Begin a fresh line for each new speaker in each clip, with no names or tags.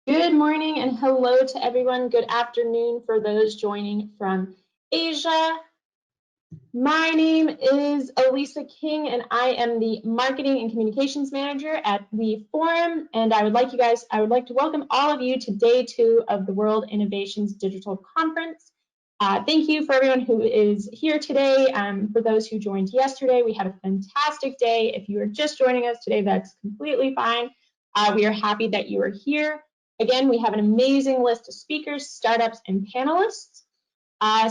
Good morning and hello to everyone. Good afternoon for those joining from Asia. My name is Elisa King and I am the Marketing and Communications Manager at WIForum, and I would like to welcome all of you to day 2 of the World Innovations Digital Conference. Thank you for everyone who is here today. For those who joined yesterday, we had a fantastic day. If you are just joining us today, that's completely fine. We are happy that you are here. Again, we have an amazing list of speakers, startups, and panelists.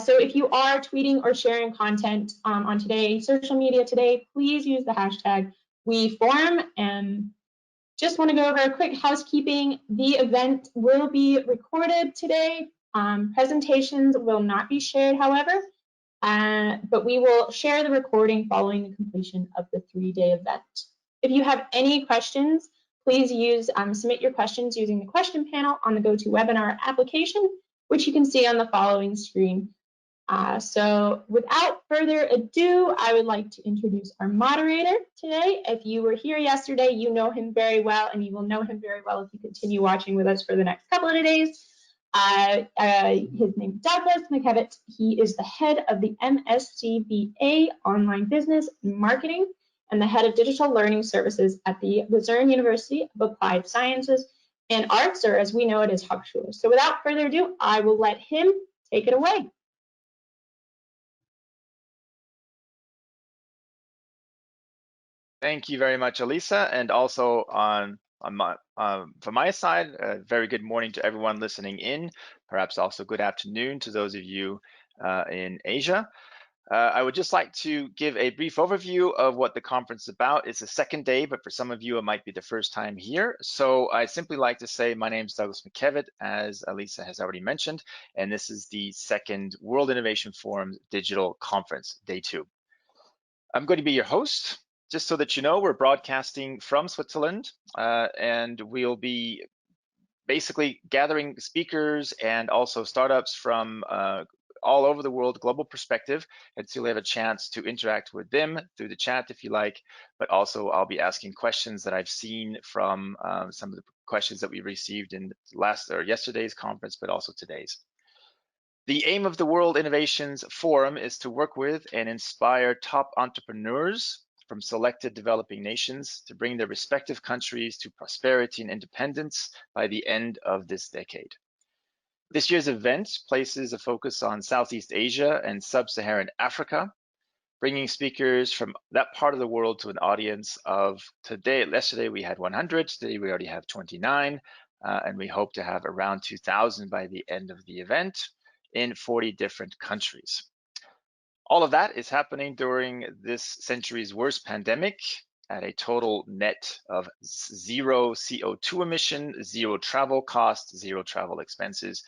So if you are tweeting or sharing content on today's social media today, please use the hashtag WeForum. And just want to go over a quick housekeeping. The event will be recorded today. Presentations will not be shared, however, but we will share the recording following the completion of the 3-day event. If you have any questions, please submit your questions using the question panel on the GoToWebinar application, which you can see on the following screen. So without further ado, I would like to introduce our moderator today. If you were here yesterday, you know him very well, and you will know him very well if you continue watching with us for the next couple of days. His name is Douglas McKevitt. He is the head of the MSCBA Online Business and Marketing and the head of Digital Learning Services at the Luzern University of Applied Sciences and Arts, or as we know it as Hochschule. So without further ado, I will let him take it away.
Thank you very much, Elisa, and also from my side, a very good morning to everyone listening in, perhaps also good afternoon to those of you in Asia. I would just like to give a brief overview of what the conference is about. It's the second day, but for some of you, it might be the first time here. So I simply like to say my name is Douglas McKevitt, as Elisa has already mentioned, and this is the second World Innovation Forum Digital Conference, day 2. I'm going to be your host. Just so that you know, we're broadcasting from Switzerland, and we'll be basically gathering speakers and also startups from all over the world, global perspective, and so you'll have a chance to interact with them through the chat if you like, but also I'll be asking questions that I've seen from some of the questions that we received in yesterday's conference, but also today's. The aim of the World Innovations Forum is to work with and inspire top entrepreneurs from selected developing nations to bring their respective countries to prosperity and independence by the end of this decade. This year's event places a focus on Southeast Asia and Sub-Saharan Africa, bringing speakers from that part of the world to an audience of yesterday we had 100, today we already have 29, and we hope to have around 2,000 by the end of the event in 40 different countries. All of that is happening during this century's worst pandemic at a total net of 0 CO2 emission, 0 travel costs, 0 travel expenses.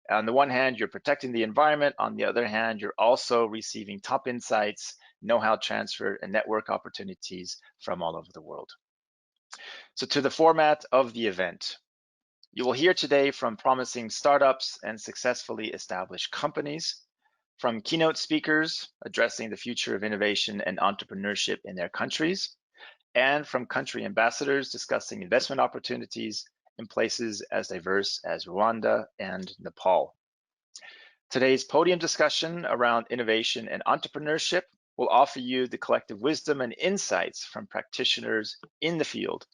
On the one hand, you're protecting the environment. On the other hand, you're also receiving top insights, know-how transfer, and network opportunities from all over the world. So to the format of the event. You will hear today from promising startups and successfully established companies, from keynote speakers addressing the future of innovation and entrepreneurship in their countries, and from country ambassadors discussing investment opportunities in places as diverse as Rwanda and Nepal. Today's podium discussion around innovation and entrepreneurship will offer you the collective wisdom and insights from practitioners in the field,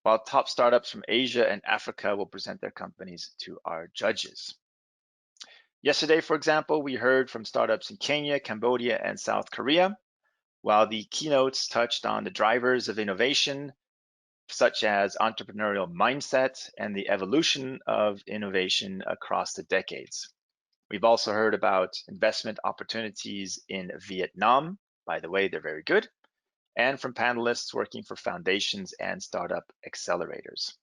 while top startups from Asia and Africa will present their companies to our judges. Yesterday, for example, we heard from startups in Kenya, Cambodia, and South Korea, while the keynotes touched on the drivers of innovation, such as entrepreneurial mindset and the evolution of innovation across the decades. We've also heard about investment opportunities in Vietnam. By the way, they're very good. And from panelists working for foundations and startup accelerators.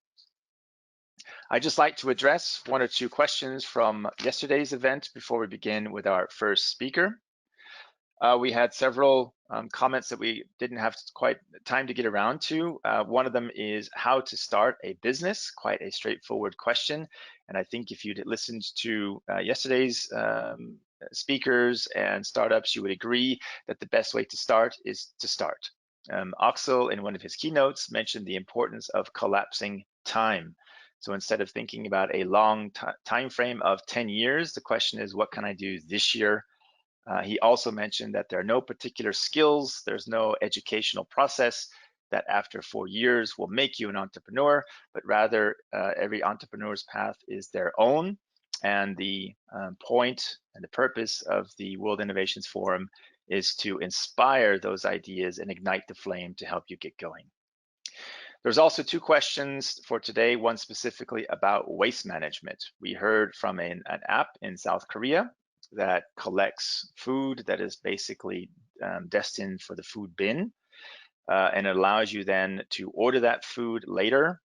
I'd just like to address 1 or 2 questions from yesterday's event before we begin with our first speaker. We had several comments that we didn't have quite time to get around to. One of them is how to start a business, quite a straightforward question. And I think if you'd listened to yesterday's speakers and startups, you would agree that the best way to start is to start. Axel, in one of his keynotes, mentioned the importance of collapsing time. So instead of thinking about a long time frame of 10 years, the question is, what can I do this year? He also mentioned that there are no particular skills, there's no educational process that after 4 years will make you an entrepreneur, but rather every entrepreneur's path is their own. And the point and the purpose of the World Innovations Forum is to inspire those ideas and ignite the flame to help you get going. There's also 2 questions for today, one specifically about waste management. We heard from an app in South Korea that collects food that is basically destined for the food bin, and it allows you then to order that food later,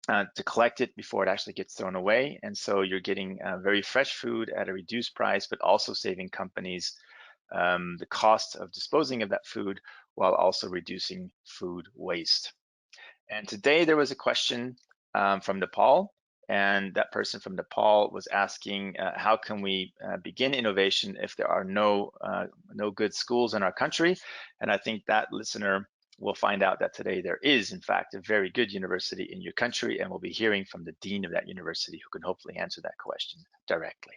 to collect it before it actually gets thrown away. And so you're getting very fresh food at a reduced price, but also saving companies the cost of disposing of that food while also reducing food waste. And today there was a question from Nepal, and that person from Nepal was asking, how can we begin innovation if there are no good schools in our country? And I think that listener will find out that today there is, in fact, a very good university in your country, and we'll be hearing from the dean of that university who can hopefully answer that question directly.